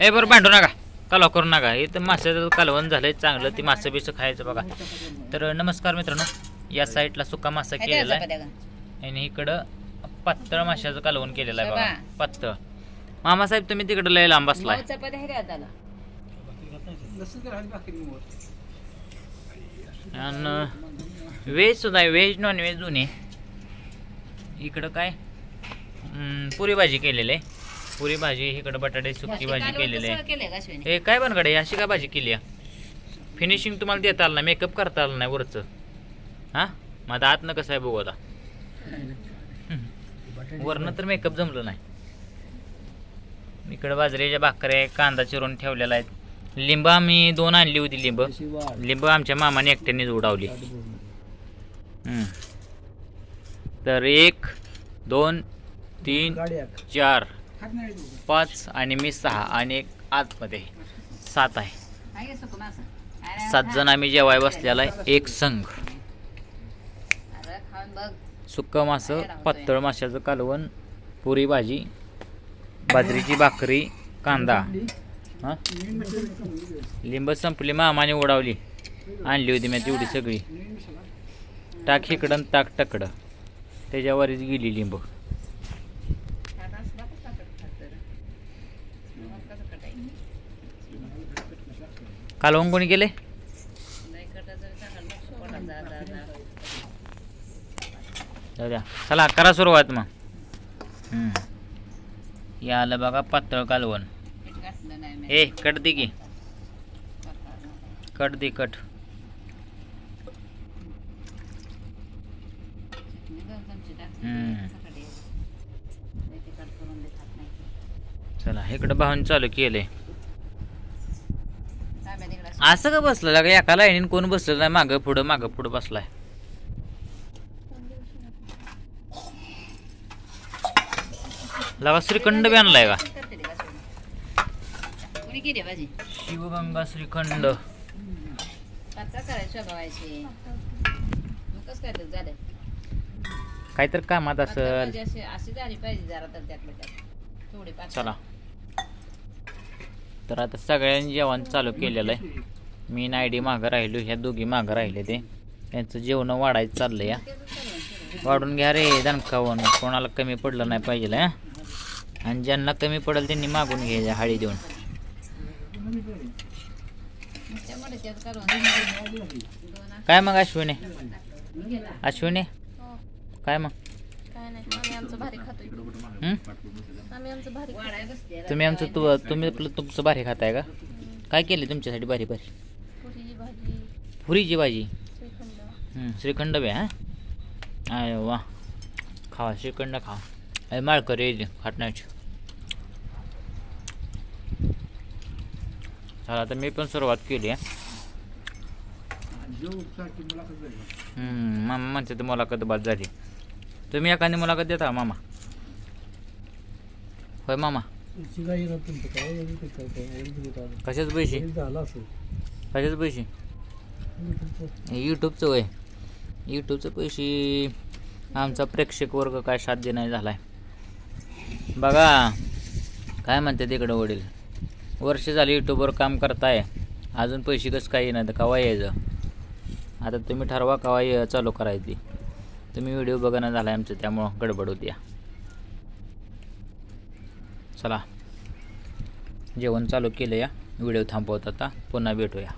ए बरं भांडू नका कालव करू नका. इथं मासे कालवण झालंय चांगलं. ती मासे बिसं खायचं बघा. तर नमस्कार मित्रांनो, या साईडला सुका मासा केलेला आहे आणि इकडं पातळ माशाचं कालवण केलेलं आहे बघा. पातळ मामासाहेब तुम्ही तिकडं लय लांब बसलाय. आणि व्हेज सुद्धा आहे, व्हेज नॉन व्हेज दोन्ही. इकडं काय पुरी भाजी केलेली आहे. पुरी भाजी इकडं बटाटे सुकी भाजी केलेली आहे. हे काय बनकडे अशी काय भाजी केली आहे? फिनिशिंग तुम्हाला देता आलं नाही, मेकअप करता आलं नाही वरचं. हां माझा आतनं कसं आहे बघू आता. वरनं तर मेकअप जमलं नाही. इकडं बाजरीच्या भाकऱ्या, कांदा चिरून ठेवलेला आहे. लिंब आम्ही 2 आणली होती. लिंब आमच्या मामाने एकट्यानेच उडावली. तर 1 2 3 4 5 आणि मी 6 आणि एक आतमध्ये 7 आहे. 7 जण आम्ही जेवाय बसलेला आहे एक संघ. सुक्का मासं, पातळ माशाचं कालवण, पुरी भाजी, बाजरीची भाकरी, कांदा. हां लिंब संपली, मामाने उडावली. आणली होती मी तेवढी सगळी. टाक इकडं ताक टकडं त्याच्यावरच गेली लिंब. कालवण कोणी केले? जाऊद्या चला करा सुरुवात मग. या आलं बघा पातळ कालवण. ए कट दे की, कट दे कट. चला इकडं भाऊन चालू केलंय. असं का बसलं लागा एका लाईनीन कोण बसलेलं नाही. मागं पुढं बसलाय. लगा श्रीखंड बी आणलाय का? शिवगंगा श्रीखंड. काहीतरी कामात असल. चला तर आता सगळ्यांनी जेवण चालू केलेलं आहे. मी नायडी मागं राहिलो, ह्या दोघी मागं राहिले. ते त्यांचं जेवण वाढायचं चाललंय. या वाढून घ्या रे दणकावून, कोणाला कमी पडलं नाही पाहिजे. हा आणि ज्यांना कमी पडेल त्यांनी मागून घ्यायच्या हाळी देऊन. काय मग अश्विनी काय मग? तुम्ही आमचं तुम्ही तुमचं भारी खाताय का? काय केले तुमच्यासाठी भारी भारी? पुरीची भाजी, श्रीखंड बे. हा अरे वा, खावा श्रीखंड खावा. अरे माळकर ये खाटण्याची. चला आता मी पण सुरुवात केली आहे. मामा म्हणते तर मुलाखत बाद झाली. तुम्ही एखादी मुलाखत देता मामा? होय मामा. कशाच पैसे? कशाच पैसे? यूट्यूबचं होय. यूट्यूबचं पैसे आमचा प्रेक्षक वर्ग काय साध्य नाही झालाय बघा. काय म्हणते तिकडं वडील, वर्ष झाली यूट्यूबवर काम करताय, अजून पैसे कसं काही नाही तर कवा यायचं? आता तुम्ही ठरवा कवा चालू करायची. तुम्ही व्हिडिओ बघणं झाला आहे आमचं, त्यामुळं गडबड होती. चला जेवण चालू केलं. या व्हिडिओ थांबवत आता, पुन्हा भेटूया.